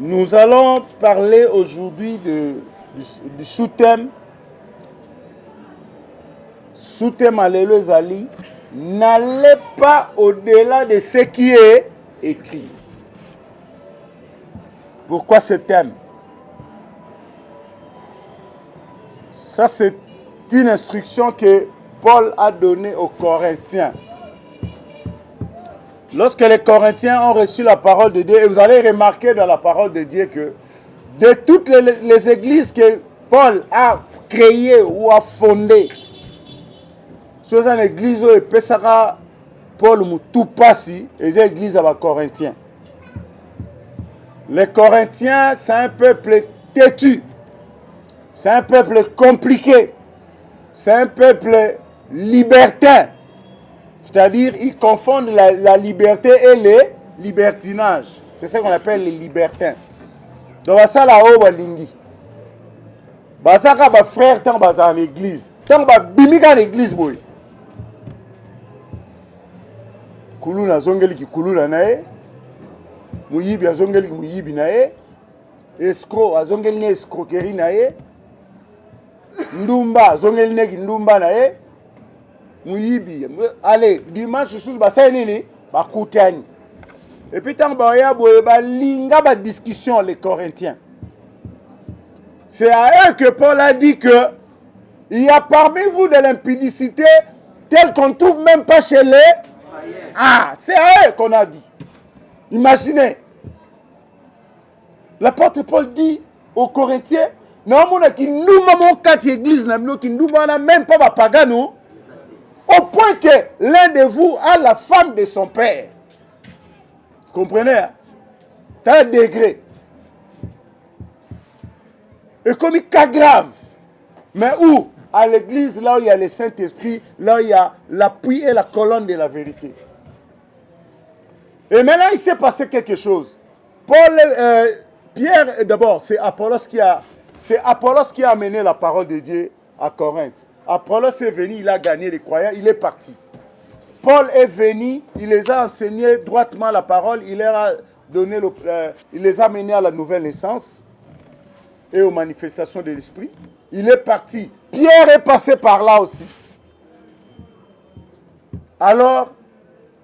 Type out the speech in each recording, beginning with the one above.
Nous allons parler aujourd'hui du sous-thème. Sous-thème Alléluia Zali. N'allez pas au-delà de ce qui est écrit. Pourquoi ce thème? Ça, c'est une instruction que Paul a donnée aux Corinthiens. Lorsque les Corinthiens ont reçu la parole de Dieu, et vous allez remarquer dans la parole de Dieu que de toutes les églises que Paul a créées ou a fondées, c'est une église où Paul tout passé, et les églises à Corinthiens. Les Corinthiens, c'est un peuple têtu, c'est un peuple compliqué, c'est un peuple libertin. C'est-à-dire, ils confondent la liberté et le libertinage. C'est ce qu'on appelle les libertins. Donc, ça, là-haut, balingi. Ça, c'est frère, tant que en église. Tant que bimika en église, boy. Kuluna zongeli ki kuluna nae. Muyibi azongeli ki muyibi nae. Escroc azongeli ne escroquerie nae. Ndumba azongeli ne ki ndumba nae. Muyibi. Allez, dimanche sous basa nini bakutani. Et puis tant baya boye ba linga ba discussion les Corinthiens. C'est à eux que Paul a dit que il y a parmi vous de l'impudicité telle qu'on ne trouve même pas chez les. Ah, c'est à eux qu'on a dit. Imaginez. L'apôtre Paul dit aux Corinthiens, non mon qui nous maman quatre églises na qui nous même pas pagano. Au point que l'un de vous a la femme de son père. Comprenez? C'est un degré. Et comme il cas grave. Mais où? À l'église, là où il y a le Saint-Esprit, là où il y a l'appui et la colonne de la vérité. Et maintenant, il s'est passé quelque chose. Pierre, d'abord, c'est Apollos qui a amené la parole de Dieu à Corinthe. Apollos est venu, il a gagné les croyants, il est parti. Paul est venu, il les a enseigné droitement la parole, il leur a donné il les a menés à la nouvelle naissance et aux manifestations de l'esprit. Il est parti. Pierre est passé par là aussi. Alors,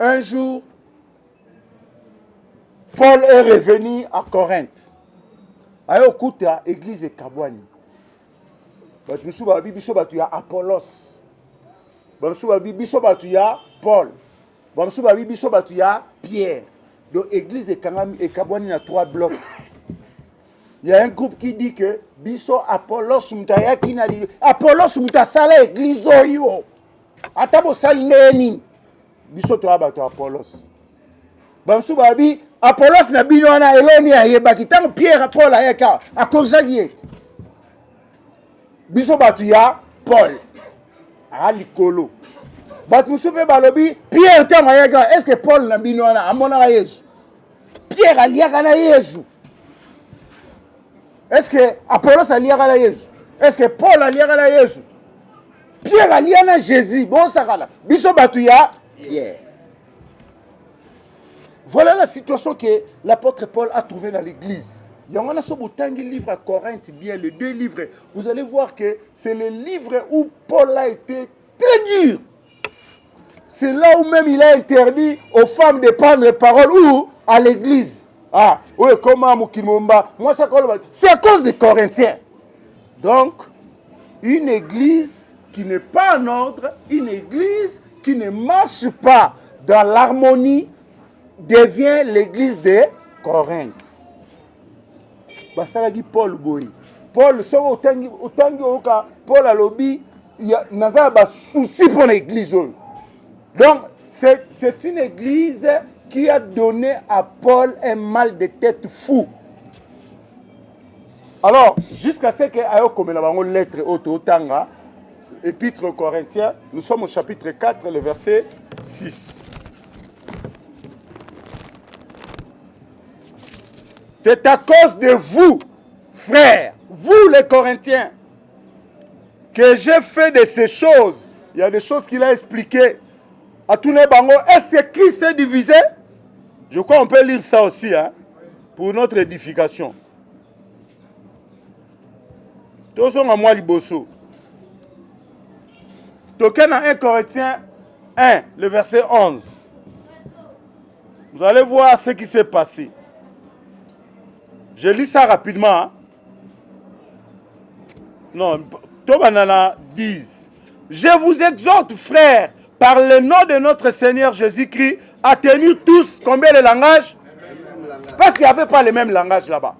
un jour, Paul est revenu à Corinthe. Ayokuta, église de Kabouani. Biso batu ya Apollos. Biso batu ya Paul. Biso batu ya Pierre. Donc église et Kabouani na 3 blocs. Il y a un groupe qui dit que biso Apollos mutaya kina di Apollos mutasala église oyo. Atabo salineni. Biso to abatu Apollos. Apollos na bino na eloni ya yebaki tango Pierre Paul ayaka akonjagiet. Biso batu ya Paul a likolo batu musupe balobi Pierre tango ayaka est-ce que Paul na bino na amona Yesu Pierre aliaka na Yesu est-ce que Apollos aliaka na Yesu est-ce que Paul aliaka na Yesu Pierre aliaka na Jésus bon sakala biso batu ya Pierre. Voilà la situation que l'apôtre Paul a trouvée dans l'église. Il y a un livre à Corinthe, bien les 2 livres. Vous allez voir que c'est le livre où Paul a été très dur. C'est là où même il a interdit aux femmes de prendre parole ou à l'église. Ah, oui, comment Moukimomba? Moi, c'est à cause des Corinthiens. Donc, une église qui n'est pas en ordre, une église qui ne marche pas dans l'harmonie, devient l'église de Corinthe. Basalagi Paul boy. Paul so otangi oka Paul alobi naza ba souci pour l'église. Donc c'est une église qui a donné à Paul un mal de tête fou. Alors jusqu'à ce que ayo komela bango lettre otanga épître aux Corinthiens, nous sommes au chapitre 4 le verset 6. C'est à cause de vous, frères, vous les Corinthiens, que j'ai fait de ces choses. Il y a des choses qu'il a expliquées à tous les bangos. Est-ce que Christ s'est divisé? Je crois qu'on peut lire ça aussi. Hein? pour notre édification. Tous sont à moi liboso. Token à 1 Corinthiens 1, le verset 11. Vous allez voir ce qui s'est passé. Je lis ça rapidement. Hein? Non, Tobanana 10. Je vous exhorte, frères, par le nom de notre Seigneur Jésus-Christ, à tenir tous combien de langages? Parce qu'il n'y avait pas le même langage là-bas.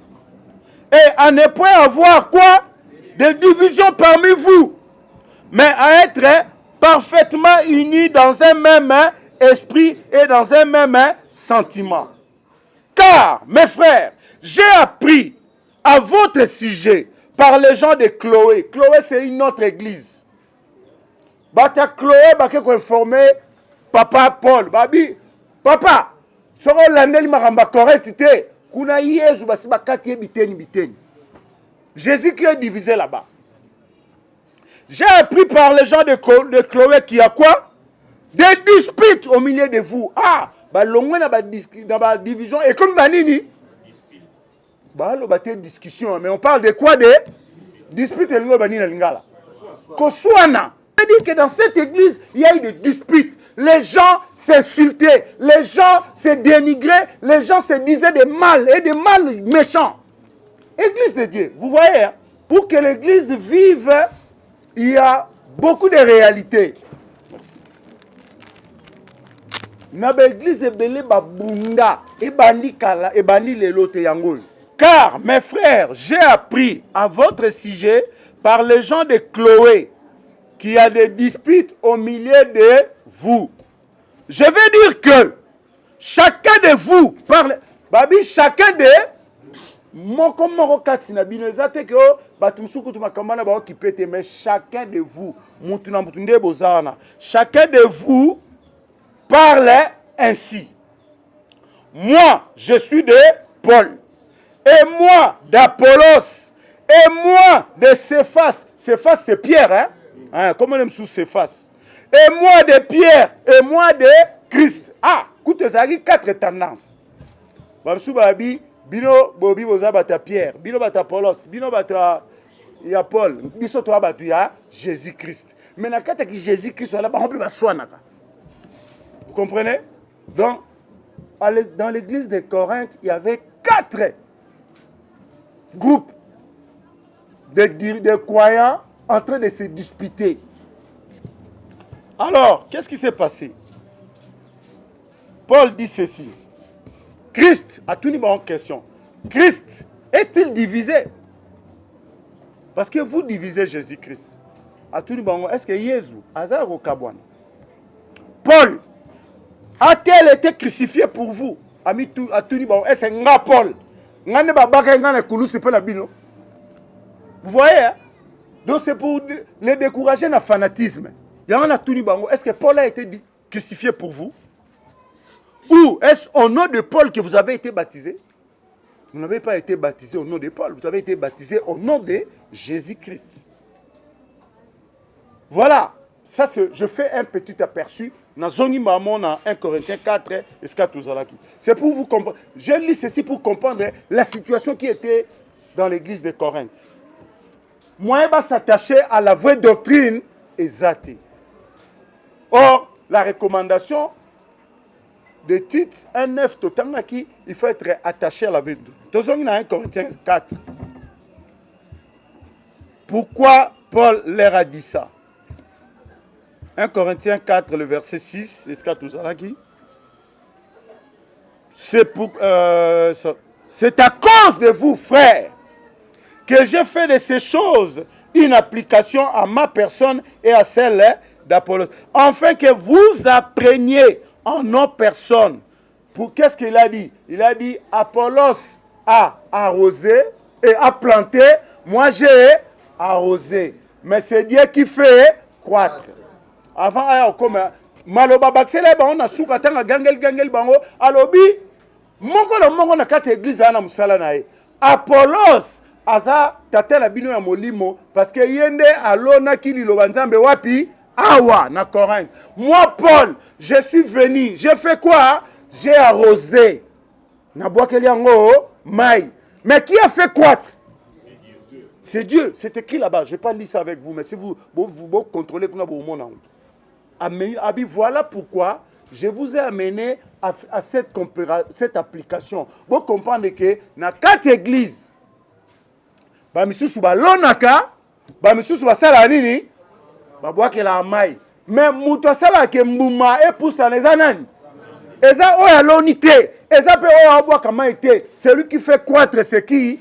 Et à ne point avoir quoi? Des divisions parmi vous, mais à être parfaitement unis dans un même esprit et dans un même sentiment. Car, mes frères, j'ai appris à votre sujet par les gens de Chloé. Chloé, c'est une autre église. Bata Chloé, bata informé papa Paul. Babi, papa, soro l'année maramba correctité. Kuna yezu basi bakati biteni. Jésus qui est divisé là-bas. J'ai appris par les gens de Chloé qu'il y a quoi? Des disputes au milieu de vous. Ah, bah l'ongwe na ba division et comme banini. Bah lo ba discussion, mais on parle de quoi? De disputes et l'ongwe banini lingala. Koswana. Ça veut dire que dans cette église, il y a eu des disputes. Les gens s'insultaient, les gens se dénigraient, les gens se disaient des mal et des mal méchants. Église de Dieu, vous voyez, hein, pour que l'église vive, il y a beaucoup de réalités. Na l'église de Belé Babunda et Bandi Kala et Bandi Lelote Yangol. Car, mes frères, j'ai appris à votre sujet par les gens de Chloé qu'il y a des disputes au milieu de vous. Je veux dire que chacun de vous parle. Babi, chacun de mais chacun de vous, chacun de vous parle ainsi. Moi, je suis de Paul, et moi d'Apollos, et moi de Céphas. Céphas, c'est Pierre, hein? Comment on aime sous Céphas? Et moi de Pierre, et moi de Christ. Ah, écoutez, ça a 4 tendances. Bino bobi boza bata Pierre, bino bata Paulos, bino bata ya Paul, biso to batu ya Jésus-Christ. Mais na kata ki Jésus-Christ là ba on peut ba swanaka. Vous comprenez? Donc dans l'église de Corinthe, il y avait 4 groupes de croyants en train de se disputer. Alors, qu'est-ce qui s'est passé? Paul dit ceci. Christ, à tout niveau en question, Christ est-il divisé? Parce que vous divisez Jésus-Christ. À tout niveau, est-ce que Jésus, Azar ou Kabouane? Paul, a-t-il été crucifié pour vous? À tout niveau, est-ce que nga Paul? Nga ne babaka nga na kulusi pe na bino. Vous voyez, hein? Donc c'est pour les décourager dans le fanatisme. Est-ce que Paul a été crucifié pour vous? Ou est-ce au nom de Paul que vous avez été baptisé? Vous n'avez pas été baptisé au nom de Paul, vous avez été baptisé au nom de Jésus-Christ. Voilà, ça je fais un petit aperçu dans 1 Corinthiens 4 et 4. C'est pour vous comprendre. Je lis ceci pour comprendre la situation qui était dans l'église de Corinthe. Moi, je vais s'attacher à la vraie doctrine exacte. Or, la recommandation de Tite 1:9, il faut être attaché à la vie. Dans 1 Corinthiens 4. Pourquoi Paul leur a dit ça? 1 Corinthiens 4, le verset 6, c'est à cause de vous, frères, que j'ai fait de ces choses une application à ma personne et à celle d'Apollos, afin que vous appreniez en nos personnes. Pour qu'est-ce qu'il a dit? Il a dit Apollos a arrosé et a planté, moi j'ai arrosé. Mais c'est Dieu qui fait croître. Avant, comme Maloba Baxele, on a soukatanga gangel bango, alobi, mongo na kati église ana musala nae. Apollos aza tatela bino ya molimo parce que yende alona kili lobanzambe wapi awa na Corinthe. Moi Paul, je suis venu, j'ai fait quoi? J'ai arrosé. Na boakeli yango maï. Mais qui a fait croître? C'est Dieu. C'est écrit là-bas. Je ne vais pas lire ça avec vous, mais si vous contrôlez, voilà pourquoi je vous ai amené à cette application. Vous comprenez que dans 4 églises, bamisusu balonaka, bamisusu basala nini, babwake la maï. Mais muto sala ke mbuma et pousse les anani. Eza oya lonité, eza pe oya abwaka maï té. Celui qui fait croître ce qui,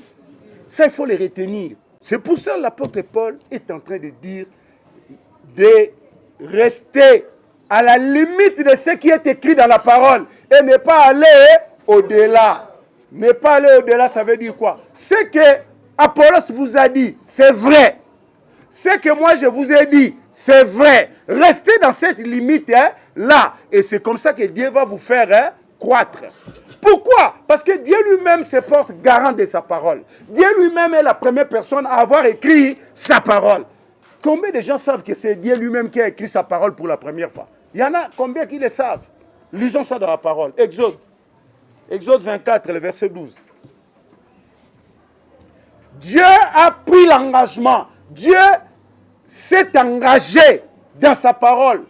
ça il faut les retenir. C'est pour ça que l'apôtre Paul est en train de dire de rester à la limite de ce qui est écrit dans la parole et ne pas aller au-delà. Ne pas aller au-delà, ça veut dire quoi? Ce que Apollos vous a dit, c'est vrai. Ce que moi je vous ai dit, c'est vrai. Restez dans cette limite là. Et c'est comme ça que Dieu va vous faire croître. Pourquoi? Parce que Dieu lui-même se porte garant de sa parole. Dieu lui-même est la première personne à avoir écrit sa parole. Combien de gens savent que c'est Dieu lui-même qui a écrit sa parole pour la première fois? Il y en a combien qui le savent? Lisons ça dans la parole. Exode. Exode 24, le verset 12. Dieu a pris l'engagement. Dieu s'est engagé dans sa parole.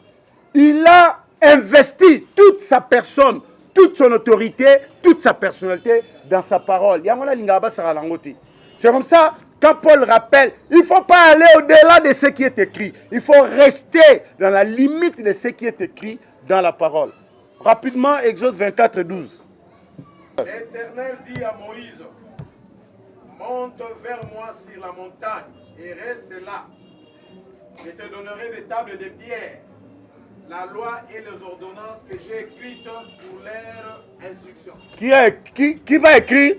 Il a investi toute sa personne, toute son autorité, toute sa personnalité dans sa parole. C'est comme ça, quand Paul rappelle, il ne faut pas aller au-delà de ce qui est écrit. Il faut rester dans la limite de ce qui est écrit dans la parole. Rapidement, Exode 24, 12. L'Éternel dit à Moïse, monte vers moi sur la montagne et reste là. Je te donnerai des tables de pierre, la loi et les ordonnances que j'ai écrites pour leur instruction. Qui va écrire?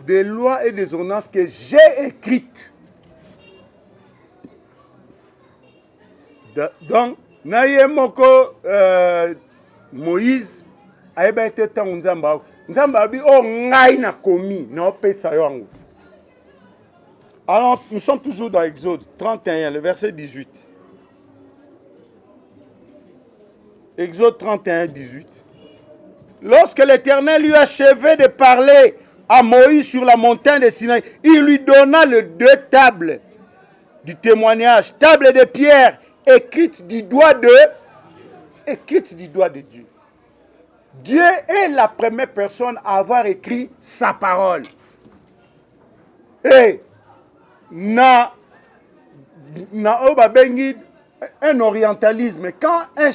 Des lois et des ordonnances que j'ai écrites. Donc, Moïse a été temps Nzamba. Nzamba a dit, oh, ngai na komi, na opesa yango. Alors, nous sommes toujours dans Exode 31, le verset 18. Exode 31, 18. Lorsque l'Éternel lui achevait de parler à Moïse sur la montagne de Sinaï, il lui donna les 2 tables du témoignage, tables de pierre écrites du doigt de Dieu. Dieu est la première personne à avoir écrit sa parole. Et na un orientalisme, quand un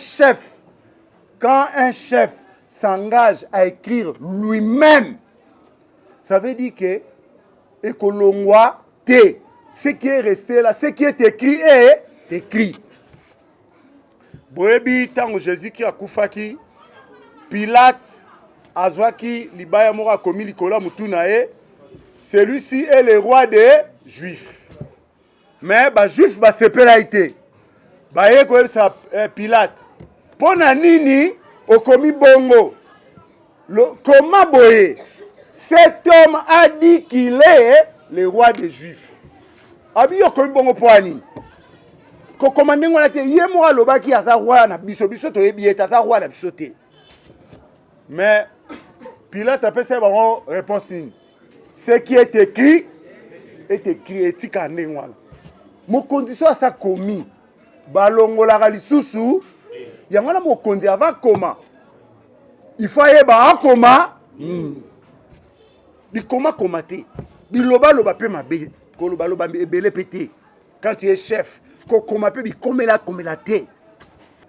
chef s'engage à écrire lui-même, ça veut dire que Ekolongwa te, ce qui est resté là, ce qui est écrit est écrit. Boebi tango Jésus qui a koufaki, Pilate azwaki libaya mora komi likola mutunae, celui-ci est le roi des Juifs. Mais ba Juif ba sepela été. Ba yeko sa Pilate. Pona nini okomi bongo. Comment boye? Cet homme a dit qu'il est le roi des Juifs. Abi okomi bongo poani. Ko komande ngona te yemo alobaki aza roi na biso to yebi eta aza roi na biso te. Mais Pilate a fait sa réponse. Ce qui est écrit etika ndenge wana. Mokonzi a sa komi balongolaka lisusu yango na mokonzi ava koma. Il faut yeba akoma nini. Bikoma komate. Biloba loba pe mabe. Koloba loba ebele pété. Quand tu es chef, kokoma pe bikomela komela te.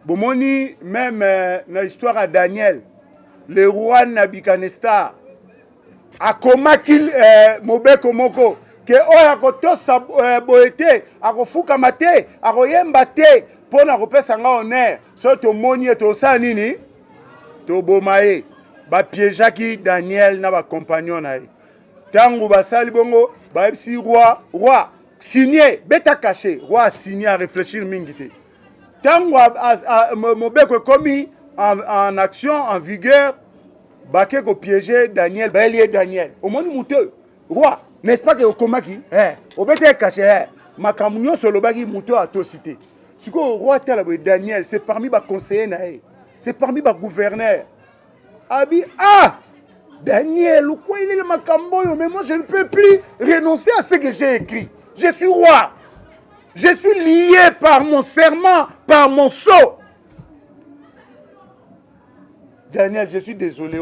Bomoni même na histoire à Daniel, le roi Nabucodonosor akomaki mobeko moko ke oyo akotosa boete akofukama te akoyemba te mpona kopesa nga honneur so tomoni ye tosala nini toboma ye bapiégeaki Daniel na bacompagnon na ye ntango basali bongo bayebisi roi signé beta caché roi signé a réfléchir mingi te ntango mobeko ekomi en action en vigueur Baké ko piéger Daniel, baelier Daniel. Au moins mouteux, roi, n'est-ce pas que au komaki, au bête caché, makamunyo solobaki mouteux à to cité. Ce que le roi tel Daniel, c'est parmi les conseillers naé, c'est parmi les gouverneurs. Abi Daniel, ou quoi il est le Makamboyo, mais moi je ne peux plus renoncer à ce que j'ai écrit. Je suis roi. Je suis lié par mon serment, par mon sceau. Daniel, je suis désolé.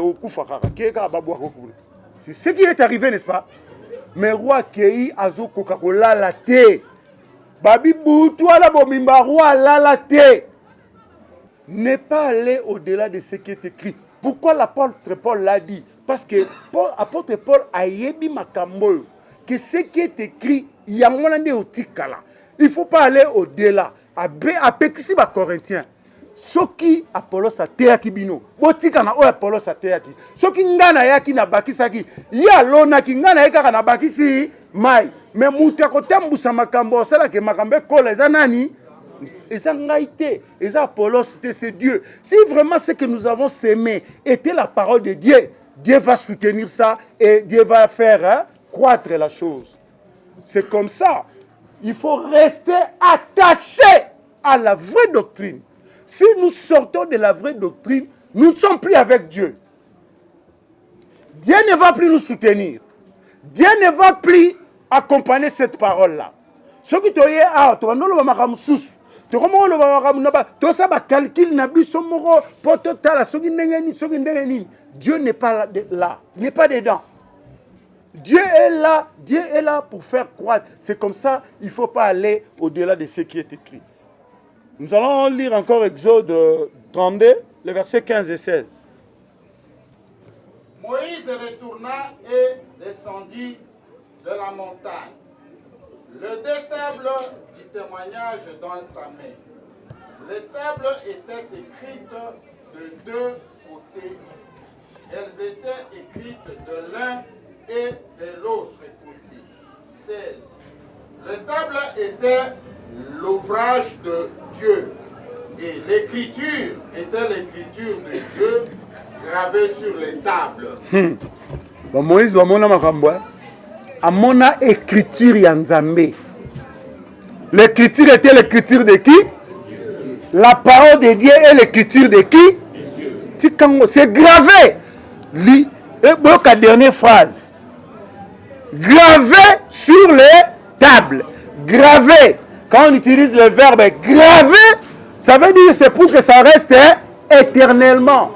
C'est ce qui est arrivé, n'est-ce pas? Mais roi Kei Azo Coca-Cola la thé. Babi Boutoua la bomimba roi la thé. Ne pas aller au-delà de ce qui est écrit. Pourquoi l'apôtre Paul l'a dit? Parce que l'apôtre Paul a yebi makambo que ce qui est écrit, il y a un otikala. Il ne faut pas aller au-delà. À Pékisi ba Corinthiens. Soki Apollos a teaki bino. Botika na o Apollos a teaki. Soki ngana yaki na bakisaki. Ya lona ki ngana yaka na bakisi mai. Mais muta ko tambusa makambo sala ke makambe kola zanani. Et ça ngaïté, et ça Apollos, c'est Dieu. Si vraiment ce que nous avons sémé était la parole de Dieu, Dieu va soutenir ça et Dieu va faire croître la chose. C'est comme ça. Il faut rester attaché à la vraie doctrine. Si nous sortons de la vraie doctrine, nous ne sommes plus avec Dieu. Dieu ne va plus nous soutenir. Dieu ne va plus accompagner cette parole-là. Ce qui te dit, tu vas nous le faire sous. Tu vas nous le faire tout ça, calcul n'a plus son mot pour total. Dieu n'est pas là, il n'est pas dedans. Dieu est là pour faire croître. C'est comme ça, il ne faut pas aller au-delà de ce qui est écrit. Nous allons lire encore Exode 32, les versets 15 et 16. Moïse retourna et descendit de la montagne. Le deux tables du témoignage dans sa main. Les tables étaient écrites de deux côtés. Elles étaient écrites de l'un et de l'autre côté. 16. Les tables étaient l'ouvrage de Dieu. Et l'écriture était l'écriture de Dieu gravée sur les tables. Moïse va mona makambo. Amona écriture yanzambe. L'écriture était l'écriture de qui? La parole de Dieu est l'écriture de qui? C'est gravé. Et la dernière phrase. Gravé sur les tables. Gravé. Quand on utilise le verbe gravé, ça veut dire que c'est pour que ça reste éternellement.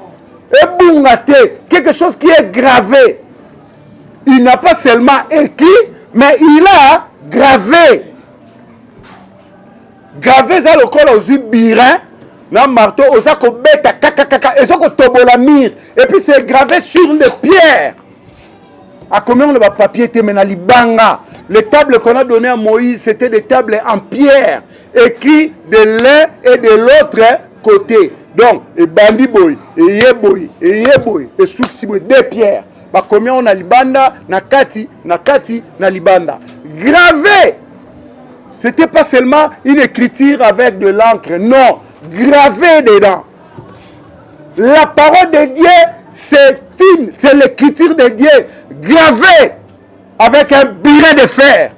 Et bungate, quelque chose qui est gravé. Il n'a pas seulement écrit, mais il a gravé. Gravé, ça le col aux yeux birin, dans marteau, aux akobeta, kakakaka, et ça tobolamir. Et puis c'est gravé sur les pierres. À combien le papier était maintenant libanga? Les tables qu'on a données à Moïse, c'était des tables en pierre, écrites de l'un et de l'autre côté. Donc, et bandi boy, et yeboy, et souksiboy, deux pierres. Bah, combien on a libanda, nakati, na libanda. Gravé. C'était pas seulement une écriture avec de l'encre, non, gravé dedans. La parole de Dieu, c'est l'écriture de Dieu, gravée avec un biret de fer.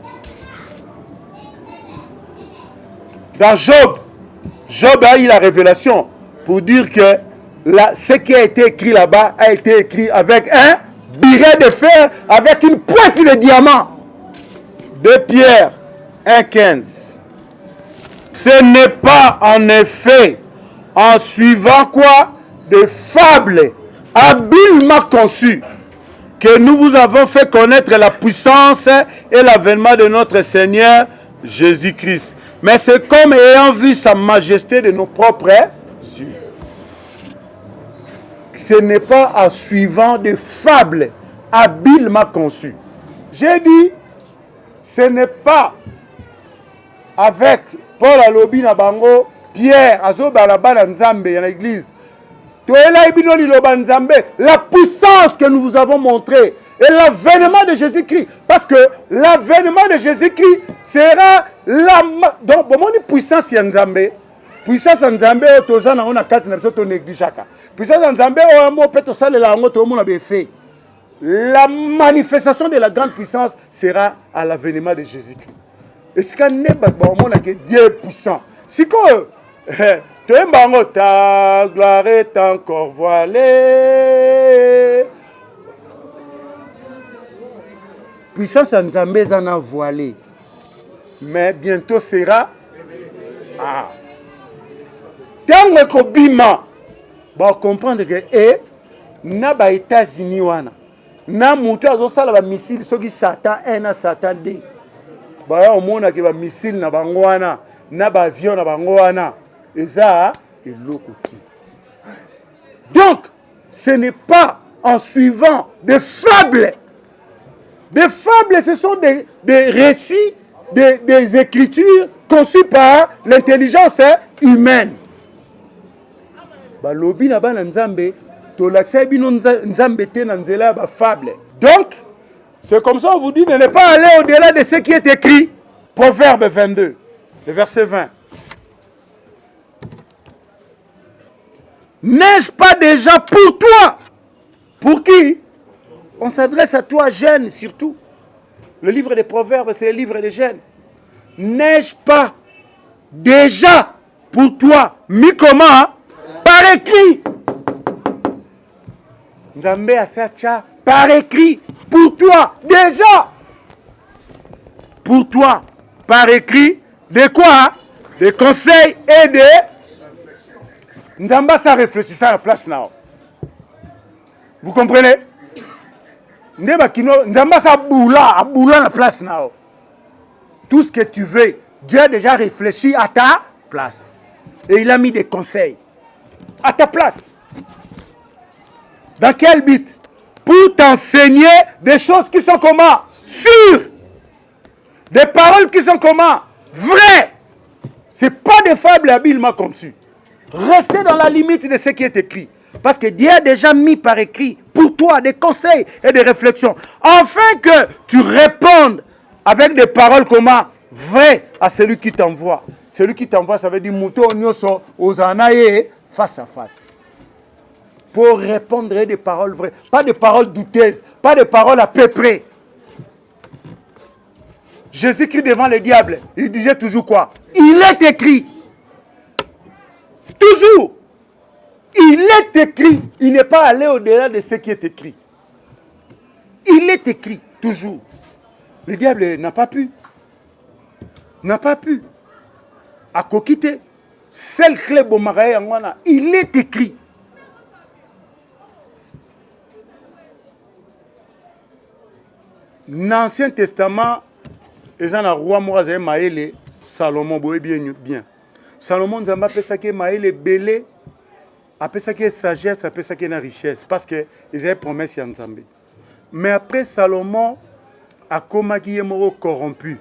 Dans Job a eu la révélation pour dire que ce qui a été écrit là-bas a été écrit avec un biret de fer, avec une pointe de diamant. 2 Pierre 1,15. Ce n'est pas en effet en suivant quoi? Des fables habilement conçues que nous vous avons fait connaître la puissance et l'avènement de notre Seigneur Jésus-Christ. Mais c'est comme ayant vu sa majesté de nos propres yeux. Ce n'est pas en suivant des fables habilement conçues. J'ai dit, ce n'est pas avec Paul Alobi Nabango, Pierre, Azo Balaba Nzambe, dans l'église. La puissance que nous vous avons montrée et l'avènement de Jésus-Christ. Parce que l'avènement de Jésus-Christ sera la... Donc, bon, on puissance Nzambe. Puissance Nzambe, on a 4 puissance Nzambe, on a fait. La manifestation de la grande puissance sera à l'avènement de Jésus-Christ. Et ce qu'on est, Dieu est puissant. Si quoi, ta gloire est encore voilée. puissance ya Nzambe eza na voilé. Mais bientôt sera tango ekobima ba comprendre que na ba États-Unis wana na mutu azosala ba missile soki Satan 1 na Satan 2 ba ya omona ke ba missile na bango wana na ba avion na bango wana eza eloko ti. Donc ce n'est pas en suivant des fables. Des fables, ce sont des récits, des écritures conçues par l'intelligence humaine. Balobi na bana Nzambe, to l'accès bino Nzambe te na nzela ba fable. Donc, c'est comme ça on vous dit de ne pas aller au-delà de ce qui est écrit. Proverbe 22, le verset 20. N'ai-je pas déjà pour toi? Pour qui? On s'adresse à toi, jeune, surtout. Le livre des Proverbes, c'est le livre des jeunes. N'ai-je pas déjà pour toi mis comment? Par écrit. Nzambe asacha par écrit pour toi déjà. Pour toi, par écrit, de quoi? Des conseils et des... Nzamba ça réfléchit à la place now. Vous comprenez? Nzamba ça boula la place now. Tout ce que tu veux, Dieu a déjà réfléchi à ta place. Et il a mis des conseils à ta place. Dans quel but? Pour t'enseigner des choses qui sont comment? Sûres. Des paroles qui sont comment? Vraies. Ce n'est pas des fables habilement conçues. Restez dans la limite de ce qui est écrit. Parce que Dieu a déjà mis par écrit pour toi des conseils et des réflexions. Afin que tu répondes avec des paroles comment? Vraies à celui qui t'envoie. Celui qui t'envoie, ça veut dire mouto onyoso ozanaye face à face. Pour répondre des paroles vraies. Pas des paroles douteuses. Pas des paroles à peu près. Jésus-Christ devant le diable, il disait toujours quoi? Il est écrit. Toujours. Il est écrit. Il n'est pas allé au-delà de ce qui est écrit. Il est écrit, toujours. Le diable n'a pas pu. N'a pas pu. À coquiter. Seul clé bomaraye angwana. Il est écrit. L'Ancien Testament, les gens roi Morazé Maël, Salomon, bien. Salomon nous a fait que Maël belé, a fait que sagesse, a fait que la richesse, parce que ils avaient promesse à Nzambe. Mais après Salomon a commis moro corrompu.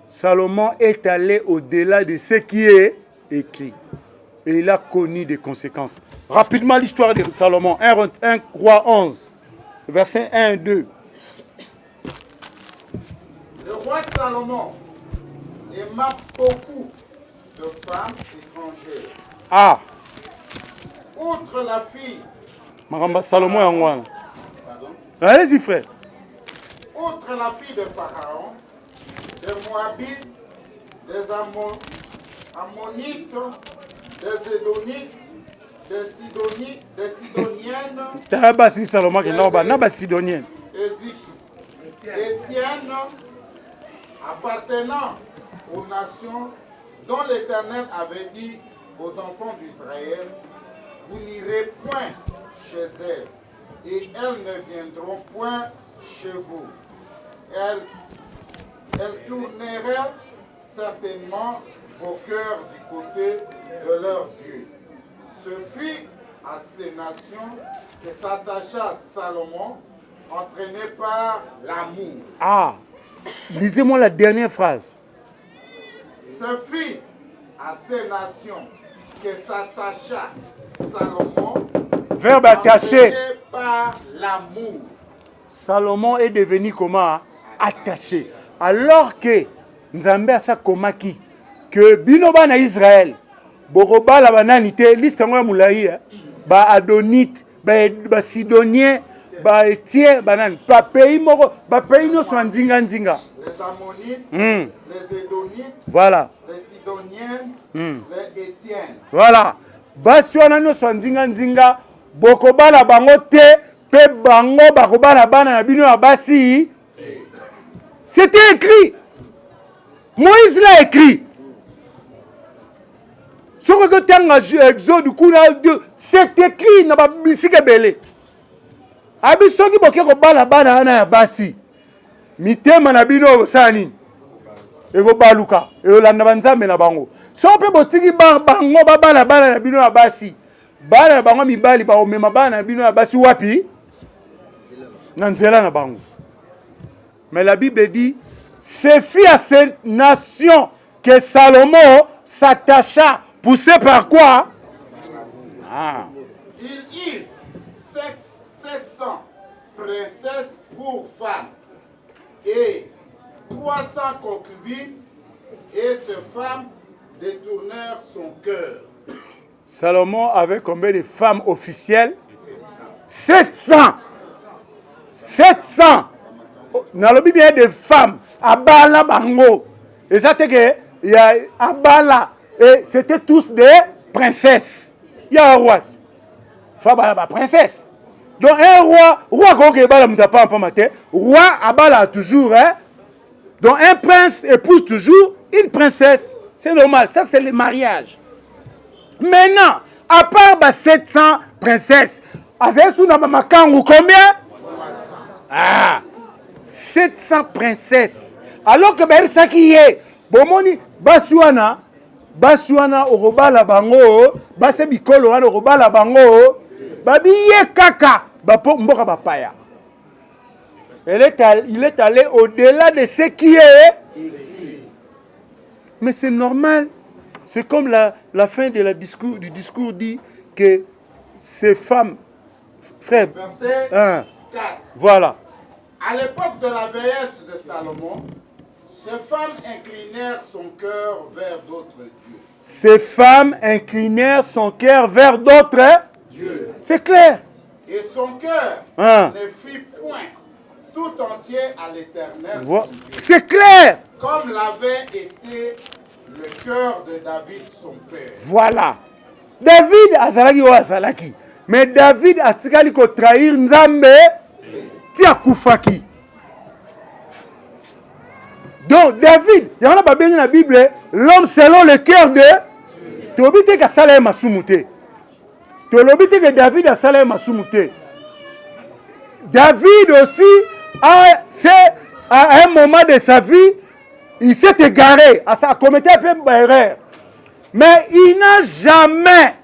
Salomon est allé au-delà de ce qui est écrit. Et il a connu des conséquences. Rapidement l'histoire de Salomon, 1 roi 11, verset 1 et 2. Le roi Salomon aima beaucoup de femmes étrangères. Ah! Outre la fille. Maramba Salomon est en Pardon? Allez-y, frère. Outre la fille de Pharaon, des Moabites, des Ammonites, des Édonites, des Sidoniennes. Tarabasi Salomon qui n'a pas Sidonienne. Étienne, appartenant aux nations dont l'Éternel avait dit aux enfants d'Israël, vous n'irez point chez elles, et elles ne viendront point chez vous. Elles tourneraient certainement vos cœurs du côté de leur Dieu. Ce fut à ces nations que s'attacha Salomon, entraîné par l'amour. Ah, lisez-moi la dernière phrase. Ce fut à ces nations que s'attacha Salomon, Verbe attaché. entraîné par l'amour. Salomon est devenu comment? Attaché. Alors que Nzambe a sa komaki que binoba na Israël boroba la bananité liste ngwa moulaï ba Adonite ba Sidonien ba Étienne banan ba pays moko ba pays no nzinga nzinga. Les Ammonites, les Édonites, Voilà. les Sidoniens, les Étiennes. Voilà. Basi wana no nzinga nzinga bokobala bango te pe bango bakobala bana na bino ya basi C'était écrit. Moïse l'a écrit. Ce que Exode, c'est écrit dans la Bible. Abisoki boke ko bala bana ana ya basi. Mitema na bino osani. Ego baluka, ego landa banzambe na bango. So pe botiki bango babala bana na bino ya basi. Bana na bango mibali ba omema bana na bino ya basi wapi? Na nzela na bango. Mais la Bible dit, c'est fut à cette nation que Salomon s'attacha. Poussé par quoi? Ah. Il eut 700 princesses pour femmes et 300 concubines, et ces femmes détournèrent son cœur. Salomon avait combien de femmes officielles? 700. 700. Dans la Bible, il y a des femmes. Abala Bango. Et ça, c'est que il y a Abala. Et c'était tous des princesses. Il y a un roi. Fabala, princesse. Donc, un roi, roi Abala toujours. Hein? Donc, un prince épouse toujours une princesse. C'est normal. Ça, c'est le mariage. Maintenant, à part 700 princesses, combien? Ah, 700 princesses. Alors que même ça qui est, bomoni basuana orobala bango, base bikolo wana orobala bango, babiye kaka, bapo mboka bapaya. Il est allé au-delà de ce qui est. Mais c'est normal. C'est comme la fin de du discours dit que ces femmes, frère, Verset 1, 4. voilà. À l'époque de la vieillesse de Salomon, ces femmes inclinèrent son cœur vers d'autres dieux. Ces femmes inclinèrent son cœur vers d'autres Dieu. C'est clair. Et son cœur ne fit point tout entier à l'Éternel. Voilà. C'est clair. Comme l'avait été le cœur de David, son père. Voilà. David azalaki o azalaki. Mais David a tikali ko trahir Nzambe tia kufaki. Donc David, il y a un dans la Bible, l'homme selon le cœur de Tobite ka sala masumute. Tobite que David a sala masumute. David aussi à un moment de sa vie, il s'est égaré, a commetté un peu d'erreur. Mais il n'a jamais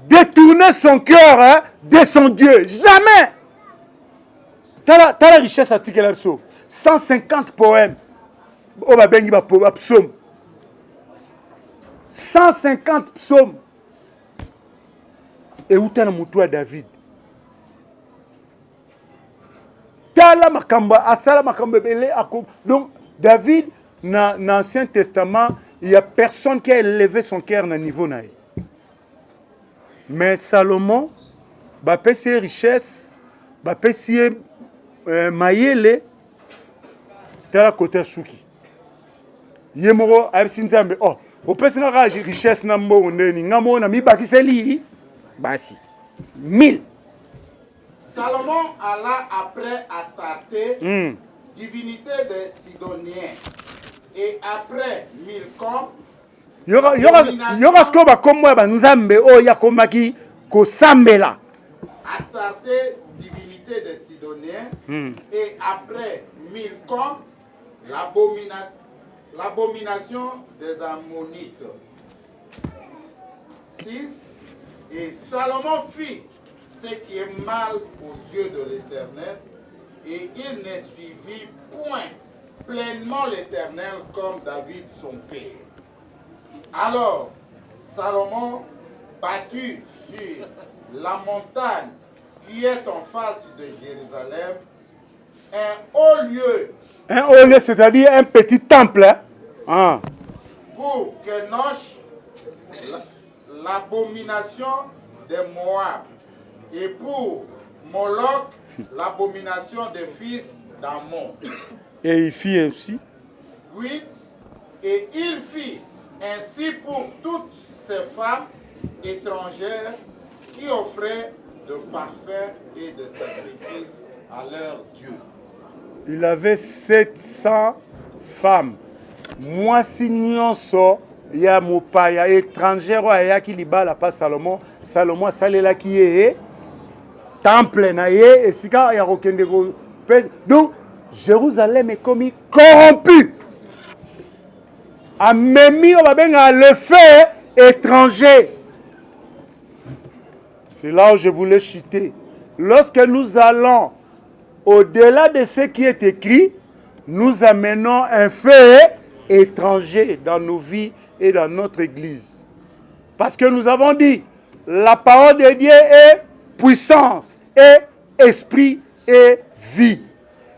détourné son cœur de son Dieu. Jamais. T'as la richesse à tirer 150 poèmes. Oh, bah, ben, il va psaume. 150 psaumes. Et où t'as le David? Donc, David, dans l'Ancien Testament, il n'y a personne qui a élevé son cœur à niveau. Mais Salomon, il a ses richesses, il a ses maïele, il a côté Souki. Il y a des oh, au personnage richesse n'a pas basi 1000. Salomon alla après Astarté, divinité des Sidoniens, et après Milcom, yoga sko ba komwa ba nzambe o ya komaki ko sambela. Astarté, divinité des Sidoniens, et après Milcom, l'abomination des Ammonites. 6. Et Salomon fit ce qui est mal aux yeux de l'Éternel, et il ne suivit point pleinement l'Éternel comme David son père. Alors Salomon battit sur la montagne qui est en face de Jérusalem un haut lieu. Un haut lieu, c'est-à-dire un petit temple. Hein? Pour que noche l'abomination des Moab, et pour Moloch, l'abomination des fils d'Ammon. Et il fit ainsi. 8. Et il fit ainsi pour toutes ces femmes étrangères qui offraient de parfums et de sacrifices à leur Dieu. Il avait 700 femmes. Moi, si nyonso, il y a mopaya étranger, il y a qui libala pas Salomon. Salomon, salela qui est temple na ye et si il y a aucun de donc Jérusalem est comme corrompu. A memi on va bien le fait étranger. C'est là où je voulais chuter. Lorsque nous allons au-delà de ce qui est écrit, nous amenons un fait étranger dans nos vies et dans notre église. Parce que nous avons dit, la parole de Dieu est puissance et esprit et vie.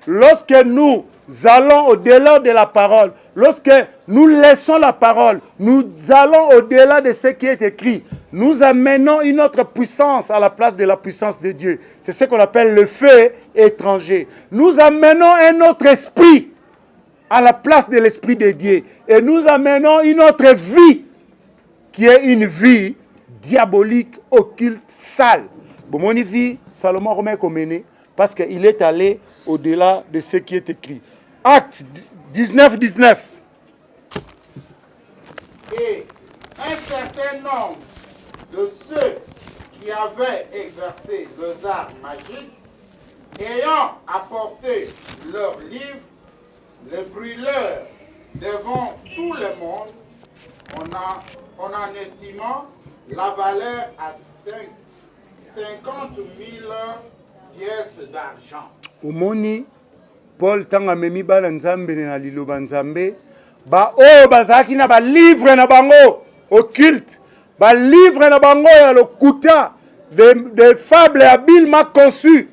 Lorsque nous allons au-delà de la parole, lorsque nous laissons la parole, nous allons au-delà de ce qui est écrit, nous amenons une autre puissance à la place de la puissance de Dieu. C'est ce qu'on appelle le feu étranger. Nous amenons un autre esprit à la place de l'esprit de Dieu. Et nous amenons une autre vie qui est une vie diabolique, occulte, sale. Bon, mon vie, Salomon remet comme mené parce qu'il est allé au-delà de ce qui est écrit. Acte 19, 19. Et un certain nombre de ceux qui avaient exercé les arts magiques, ayant apporté leurs livres, les brûleurs devant tout le monde, en estimant la valeur à 50 000 pièces d'argent. Omoni Paul tanga memi bana nzambe na liloba nzambe ba o bazaki na ba livre na bango occulte ba livre na bango ya lokuta des fables habilement conçues.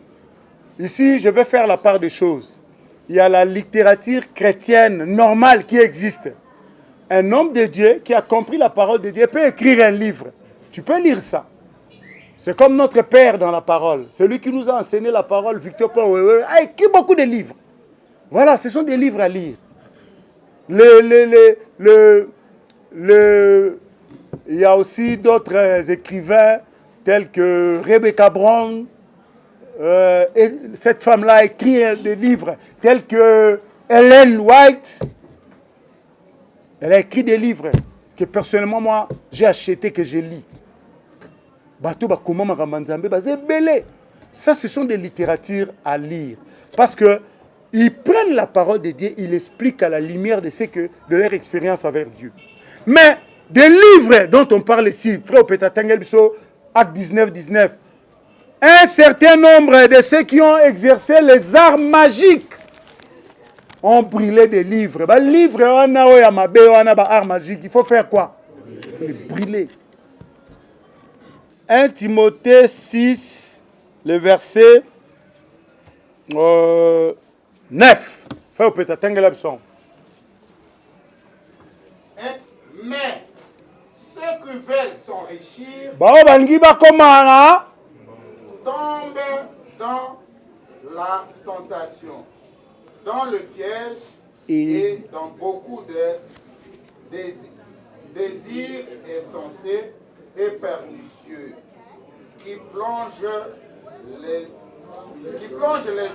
Ici je vais faire la part des choses. Il y a la littérature chrétienne normale qui existe. Un homme de Dieu qui a compris la parole de Dieu peut écrire un livre. Tu peux lire ça. C'est comme notre Père dans la parole. Celui qui nous a enseigné la parole, Victor Paul, a écrit beaucoup de livres. Voilà, ce sont des livres à lire. Il y a aussi d'autres écrivains tels que Rebecca Brown. Et cette femme-là a écrit des livres tels que Ellen White. Elle a écrit des livres que personnellement, moi, j'ai acheté, que je lis. Ça, ce sont des littératures à lire. Parce qu'ils prennent la parole de Dieu, ils l'expliquent à la lumière de de leur expérience avec Dieu. Mais des livres dont on parle ici, frère Pétatangel Bisso, acte 19, 19, un certain nombre de ceux qui ont exercé les arts magiques ont brûlé des livres. Les livres, on a des arts magiques. Il faut faire quoi? Il faut les brûler. 1 Timothée 6, le verset 9. Frère Pétatangel Bisso. Mais ceux qui veulent s'enrichir tombent dans la tentation, dans le piège et dans beaucoup de désirs insensés et pernicieux qui plongent les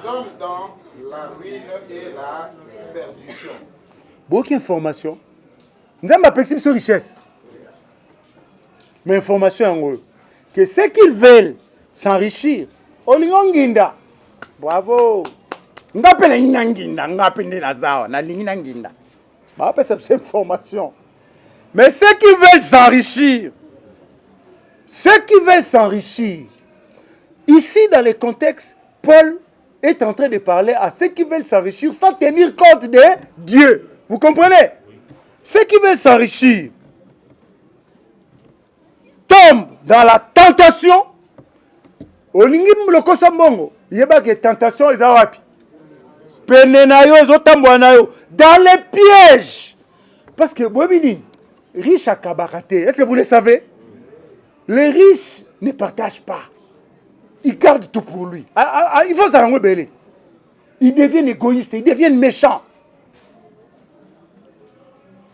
hommes dans la ruine et la perdition. Beaucoup d'informations. Nous avons appris sur richesse. Mais information en eux. Que ceux qui veulent s'enrichir, Olingonginda. Bravo. Ngapele Nginda, ngapele Nazawa, Nalinginda. Après cette information. Mais ceux qui veulent s'enrichir, ici dans le contexte, Paul est en train de parler à ceux qui veulent s'enrichir sans tenir compte de Dieu. Vous comprenez? Ceux qui veulent s'enrichir tombent dans la tentation. Dans les pièges. Parce que riche à Kabarate, est-ce que vous le savez? Les riches ne partagent pas. Ils gardent tout pour lui. Il faut s'en rebeller. Ils deviennent égoïstes, ils deviennent méchants.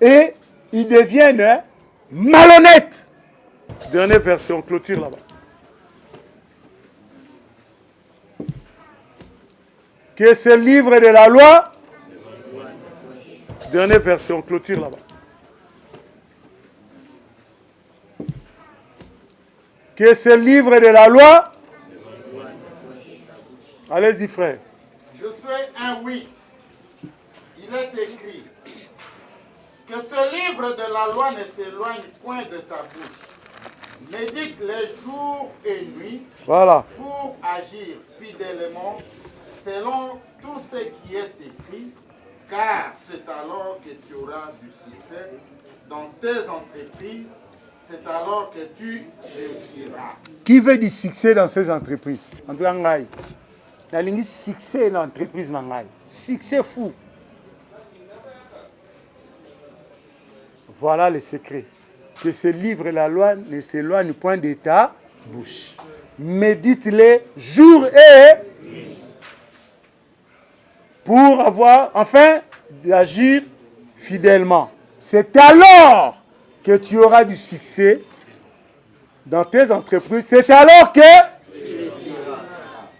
Et ils deviennent malhonnêtes. Dernière version, clôture là-bas. Que ce livre de la loi, dernière version, clôture là-bas. Que ce livre de la loi, allez-y frère. Je suis un oui. Il est écrit que ce livre de la loi ne s'éloigne point de ta bouche. Médite les jours et nuits Voilà. pour agir fidèlement selon tout ce qui est écrit, car c'est alors que tu auras du succès dans tes entreprises, c'est alors que tu réussiras. Qui veut du succès dans ces entreprises? En tout cas, il y a succès dans l'entreprise. Succès fou. Voilà le secret. Que ce livre, la loi, ne s'éloigne point de ta bouche. Médite-les jour et nuit. Pour avoir, enfin, d'agir fidèlement. C'est alors que tu auras du succès dans tes entreprises. C'est alors que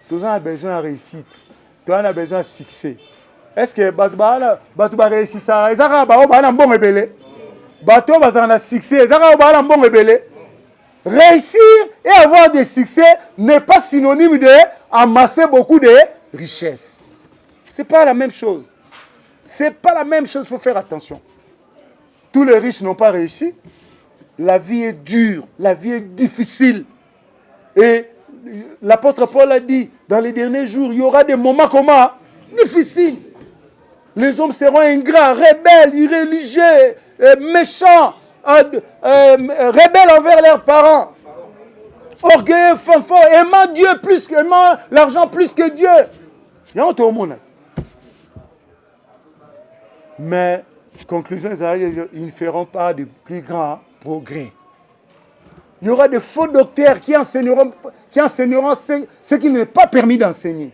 tu as besoin de réussite. Tu as besoin de succès. Est-ce que tu as réussi ça? Est-ce que bon rebelle? Bateau va succès. Réussir et avoir des succès n'est pas synonyme de amasser beaucoup de richesses. C'est pas la même chose. C'est pas la même chose, il faut faire attention. Tous les riches n'ont pas réussi. La vie est dure, la vie est difficile. Et l'apôtre Paul a dit, dans les derniers jours, il y aura des moments comment? Difficiles. Les hommes seront ingrats, rebelles, irréligieux, méchants, rebelles envers leurs parents, orgueilleux, fanfort, aimant Dieu plus que aimant l'argent plus que Dieu. Il y a un au monde. Mais, conclusion, ils ne feront pas de plus grands progrès. Il y aura des faux docteurs qui enseigneront ce qui n'est pas permis d'enseigner,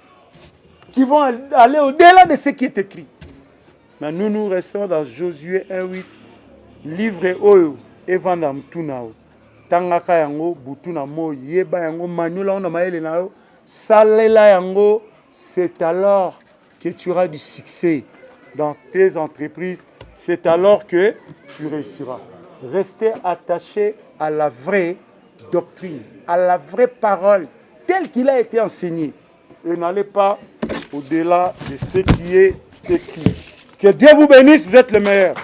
qui vont aller au-delà de ce qui est écrit. Mais nous restons dans Josué 1:8. Livre oyo evanda mtunao. Tangaka yango butuna mo yeba yango manula ona maele na yo. Salela yango, c'est alors que tu auras du succès dans tes entreprises. C'est alors que tu réussiras. Restez attaché à la vraie doctrine, à la vraie parole, telle qu'il a été enseigné. Et n'allez pas au-delà de ce qui est écrit. Que Dieu vous bénisse, vous êtes le meilleur.